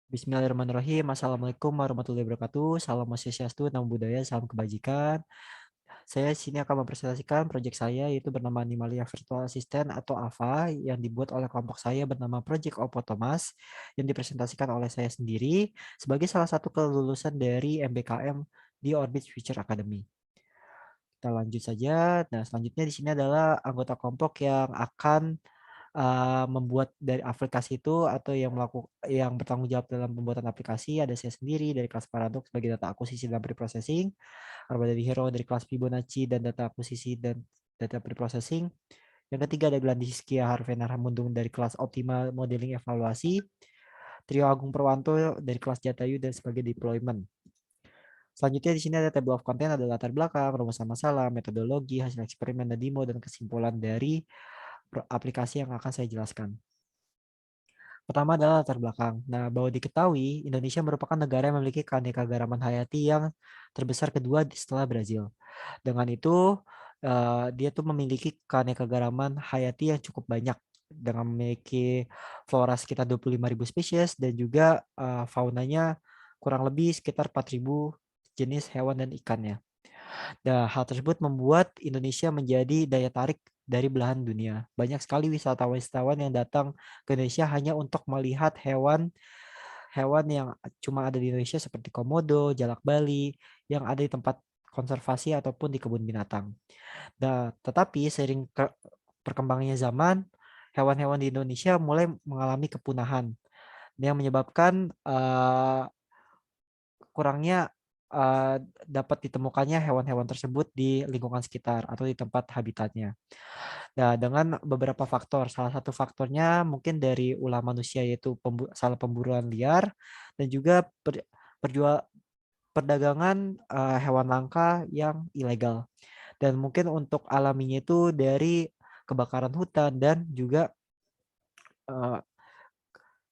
Bismillahirrahmanirrahim. Assalamualaikum warahmatullahi wabarakatuh. Salam Swastiastu, Namo Buddhaya, salam kebajikan. Saya sini akan mempresentasikan proyek saya yaitu bernama Animalia Virtual Assistant atau AVA yang dibuat oleh kelompok saya bernama Project Oppo Thomas yang dipresentasikan oleh saya sendiri sebagai salah satu kelulusan dari MBKM di Orbit Future Academy. Kita lanjut saja. Nah, selanjutnya di sini adalah anggota kelompok yang akan membuat dari aplikasi itu atau yang bertanggung jawab dalam pembuatan aplikasi ada saya sendiri dari kelas Paradox sebagai data akuisisi dan preprocessing, Arba dari Hero dari kelas Fibonacci dan data akuisisi dan data preprocessing. Yang ketiga ada Glandiskia Harvena Ramundung dari kelas Optimal Modeling Evaluasi, Trio Agung Perwanto dari kelas Jatayu dan sebagai deployment. Selanjutnya di sini ada table of content, ada latar belakang, rumusan masalah, metodologi, hasil eksperimen dan demo, dan kesimpulan dari aplikasi yang akan saya jelaskan. Pertama adalah latar belakang. Nah, bahwa diketahui Indonesia merupakan negara yang memiliki keanekaragaman hayati yang terbesar kedua setelah Brazil. Dengan itu, dia tuh memiliki keanekaragaman hayati yang cukup banyak dengan memiliki flora sekitar 25.000 spesies dan juga faunanya kurang lebih sekitar 4.000 jenis hewan dan ikannya. Nah, hal tersebut membuat Indonesia menjadi daya tarik dari belahan dunia. Banyak sekali wisatawan-wisatawan yang datang ke Indonesia hanya untuk melihat hewan yang cuma ada di Indonesia seperti komodo, jalak Bali, yang ada di tempat konservasi ataupun di kebun binatang. Nah, tetapi seiring perkembangannya zaman, hewan-hewan di Indonesia mulai mengalami kepunahan yang menyebabkan kurangnya dapat ditemukannya hewan-hewan tersebut di lingkungan sekitar atau di tempat habitatnya. Nah, dengan beberapa faktor, salah satu faktornya mungkin dari ulah manusia yaitu salah pemburuan liar dan juga perdagangan hewan langka yang ilegal. Dan mungkin untuk alaminya itu dari kebakaran hutan eh,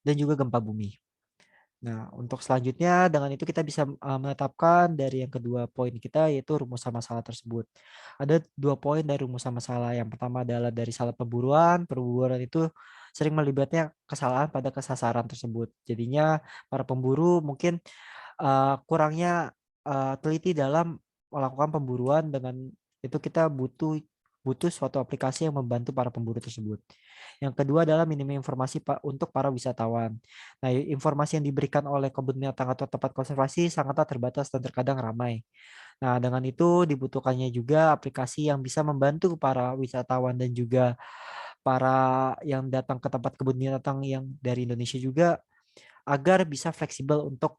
dan juga gempa bumi. Nah, untuk selanjutnya dengan itu kita bisa menetapkan dari yang kedua poin kita yaitu rumusan masalah tersebut. Ada dua poin dari rumusan masalah. Yang pertama adalah dari salah pemburuan. Pemburuan itu sering melibatnya kesalahan pada kesasaran tersebut. Jadinya para pemburu mungkin kurangnya teliti dalam melakukan pemburuan. Dengan itu kita butuh butuh suatu aplikasi yang membantu para pemburu tersebut. Yang kedua adalah minimnya informasi untuk para wisatawan. Nah, informasi yang diberikan oleh kebun binatang atau tempat konservasi sangatlah terbatas dan terkadang ramai. Nah, dengan itu dibutuhkannya juga aplikasi yang bisa membantu para wisatawan dan juga para yang datang ke tempat kebun binatang yang dari Indonesia juga agar bisa fleksibel untuk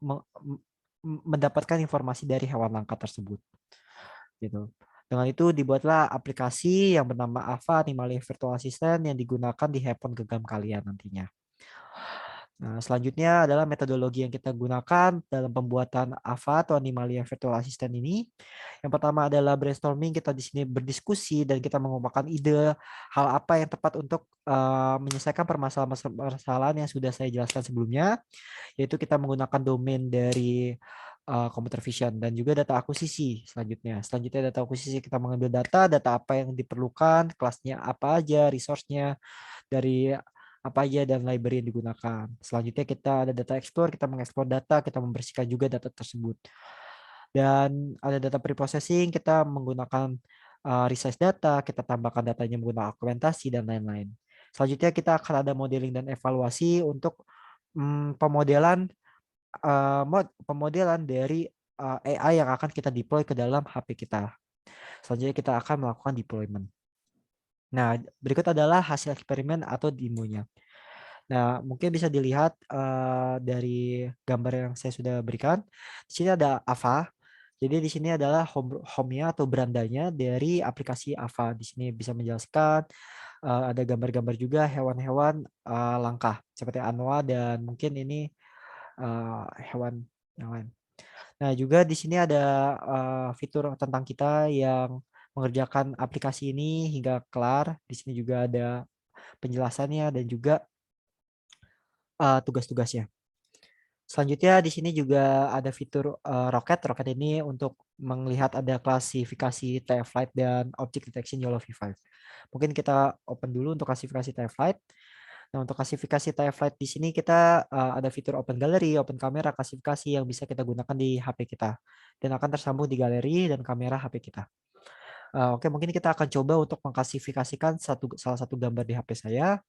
mendapatkan informasi dari hewan langka tersebut. Gitu. Dengan itu dibuatlah aplikasi yang bernama Ava Animalia Virtual Assistant yang digunakan di handphone genggam kalian nantinya. Nah, selanjutnya adalah metodologi yang kita gunakan dalam pembuatan Ava atau Animalia Virtual Assistant ini. Yang pertama adalah brainstorming, kita di sini berdiskusi dan kita mengumpulkan ide hal apa yang tepat untuk menyelesaikan permasalahan-permasalahan yang sudah saya jelaskan sebelumnya, yaitu kita menggunakan domain dari computer vision dan juga data akuisisi selanjutnya. Selanjutnya data akuisisi kita mengambil data apa yang diperlukan, kelasnya apa aja, resource-nya, dari apa aja dan library yang digunakan. Selanjutnya kita ada data explore, kita mengeksplor data, kita membersihkan juga data tersebut. Dan ada data preprocessing, kita menggunakan resize data, kita tambahkan datanya menggunakan augmentasi dan lain-lain. Selanjutnya kita akan ada modeling dan evaluasi untuk pemodelan pemodelan dari AI yang akan kita deploy ke dalam HP kita. Selanjutnya kita akan melakukan deployment. Nah, berikut adalah hasil eksperimen atau demonya. Nah, mungkin bisa dilihat dari gambar yang saya sudah berikan. Di sini ada Ava. Jadi di sini adalah home-nya atau berandanya dari aplikasi Ava. Di sini bisa menjelaskan ada gambar-gambar juga hewan-hewan langka seperti anoa dan mungkin ini hewan yang lain. Nah, juga di sini ada fitur tentang kita yang mengerjakan aplikasi ini hingga kelar. Di sini juga ada penjelasannya dan juga tugas-tugasnya. Selanjutnya di sini juga ada fitur roket. Roket ini untuk melihat ada klasifikasi TF-Flight dan Object Detection Yellow V5. Mungkin kita open dulu untuk klasifikasi TF-Flight. Nah, untuk klasifikasi TF-Lite di sini kita ada fitur Open Gallery, Open Camera, klasifikasi yang bisa kita gunakan di HP kita dan akan tersambung di galeri dan kamera HP kita. Oke, mungkin kita akan coba untuk mengklasifikasikan salah satu gambar di HP saya.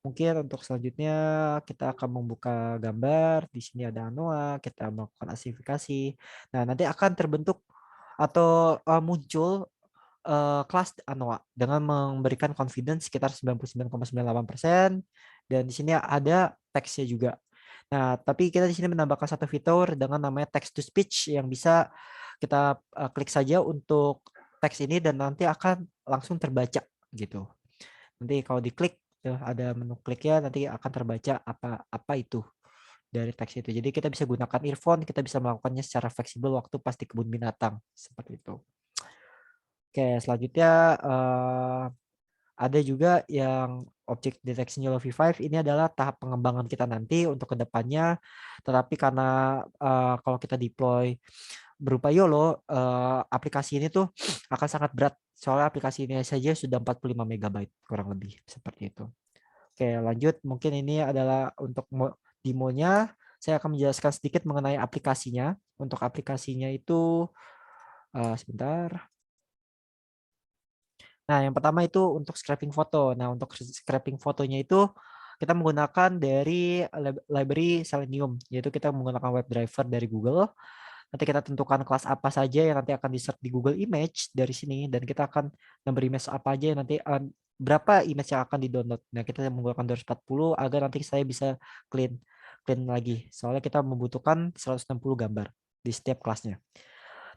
Mungkin untuk selanjutnya kita akan membuka gambar. Di sini ada Anoa, kita melakukan klasifikasi. Nah, nanti akan terbentuk atau muncul kelas Anoa dengan memberikan confidence sekitar 99,98% dan di sini ada teksnya juga. Nah, tapi kita di sini menambahkan satu fitur dengan namanya text to speech yang bisa kita klik saja untuk teks ini dan nanti akan langsung terbaca gitu. Nanti kalau diklik ada menu kliknya nanti akan terbaca apa apa itu dari teks itu. Jadi kita bisa gunakan earphone, kita bisa melakukannya secara fleksibel waktu pas di kebun binatang seperti itu. Oke, selanjutnya ada juga yang Object Detection Yellow V5 ini adalah tahap pengembangan kita nanti untuk kedepannya. Tetapi karena kalau kita deploy berupa YOLO, aplikasi ini tuh akan sangat berat. Soalnya aplikasi ini saja sudah 45 MB kurang lebih seperti itu. Oke, lanjut. Mungkin ini adalah untuk demonya. Saya akan menjelaskan sedikit mengenai aplikasinya. Untuk aplikasinya itu sebentar. Nah, yang pertama itu untuk scraping foto. Nah, untuk scraping fotonya itu kita menggunakan dari library Selenium, yaitu kita menggunakan WebDriver dari Google. Nanti kita tentukan kelas apa saja yang nanti akan di-search di Google Image dari sini dan kita akan nomor image apa aja yang nanti berapa image yang akan di-download. Nah, kita menggunakan 240 agar nanti saya bisa clean clean lagi. Soalnya kita membutuhkan 160 gambar di setiap kelasnya.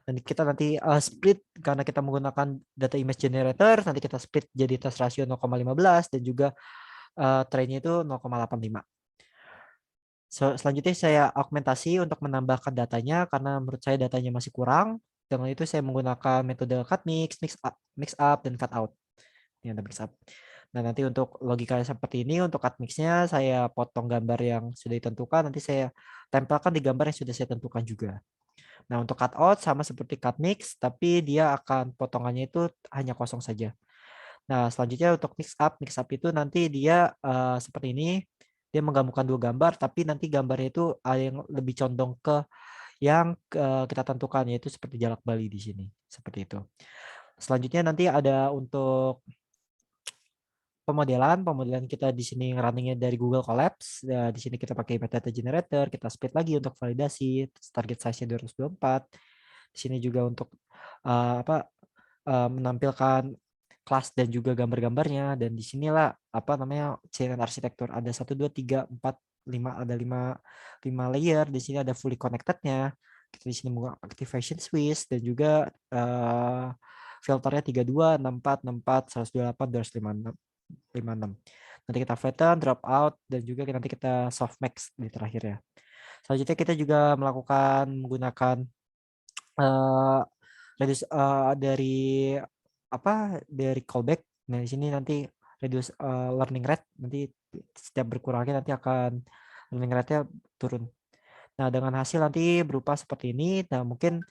Dan kita nanti split karena kita menggunakan data image generator, nanti kita split jadi test ratio 0,15 dan juga trainnya itu 0,85. Selanjutnya saya augmentasi untuk menambahkan datanya karena menurut saya datanya masih kurang. Dengan itu saya menggunakan metode cut mix, mix up dan cut out. Ini ada mix up. Nah, nanti untuk logika seperti ini untuk cut mixnya saya potong gambar yang sudah ditentukan, nanti saya tempelkan di gambar yang sudah saya tentukan juga. Nah, untuk cut out sama seperti cut mix, tapi dia akan potongannya itu hanya kosong saja. Nah, selanjutnya untuk mix up itu nanti dia seperti ini. Dia menggabungkan dua gambar, tapi nanti gambarnya itu ada yang lebih condong ke yang kita tentukan, yaitu seperti jalak Bali di sini, seperti itu. Selanjutnya nanti ada untuk pemodelan kita di sini runningnya dari Google Colabs. Di sini kita pakai metadata generator, kita split lagi untuk validasi, target size-nya 224. Di sini juga untuk menampilkan kelas dan juga gambar-gambarnya dan di sinilah apa namanya cairan arsitektur ada 1 2 3 4 5 ada 5 layer. Di sini ada fully connected-nya. Kita di sini menggunakan activation switch dan juga filternya 32 64 64 128 256 56. Nanti kita flatten, drop out dan juga nanti kita softmax di terakhir ya. Selanjutnya kita juga menggunakan reduce dari dari callback. Nah, di sini nanti reduce learning rate, nanti setiap berkurangnya nanti akan learning rate-nya turun. Nah, dengan hasil nanti berupa seperti ini. Nah, mungkin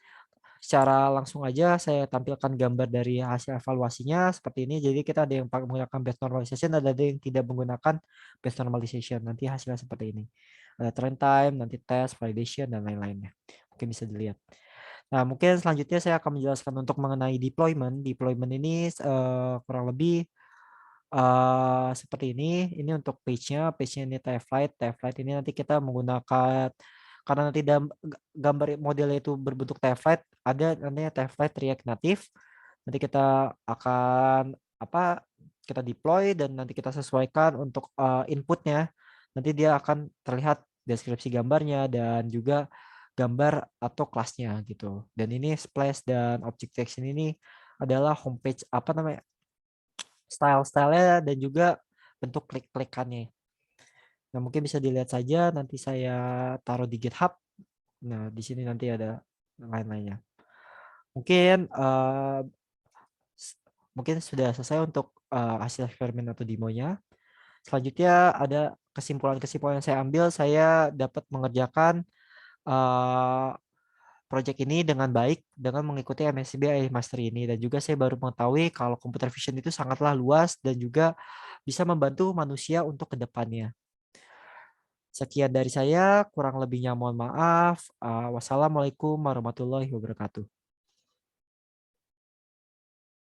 secara langsung aja saya tampilkan gambar dari hasil evaluasinya seperti ini. Jadi kita ada yang menggunakan base normalization, ada yang tidak menggunakan base normalization. Nanti hasilnya seperti ini. Ada trend time, nanti test, validation, dan lain-lainnya. Mungkin bisa dilihat. Nah, mungkin selanjutnya saya akan menjelaskan untuk mengenai deployment. Deployment ini kurang lebih seperti ini. Ini untuk page-nya ini TF-Lite ini nanti kita menggunakan karena nanti gambar modelnya itu berbentuk TF-Lite, ada namanya TF-Lite React Native. Nanti kita akan kita deploy dan nanti kita sesuaikan untuk inputnya. Nanti dia akan terlihat deskripsi gambarnya dan juga gambar atau kelasnya gitu. Dan ini splash dan object detection ini adalah homepage style-stylenya dan juga bentuk klik-klikannya. Nah, mungkin bisa dilihat saja nanti saya taruh di GitHub. Nah, di sini nanti ada lain-lainnya. Mungkin mungkin sudah selesai untuk hasil eksperimen atau demonya. Selanjutnya ada kesimpulan-kesimpulan yang saya ambil, saya dapat mengerjakan proyek ini dengan baik dengan mengikuti MSCB Mastery ini dan juga saya baru mengetahui kalau computer vision itu sangatlah luas dan juga bisa membantu manusia untuk ke depannya. Sekian dari saya, kurang lebihnya mohon maaf. Wassalamualaikum warahmatullahi wabarakatuh.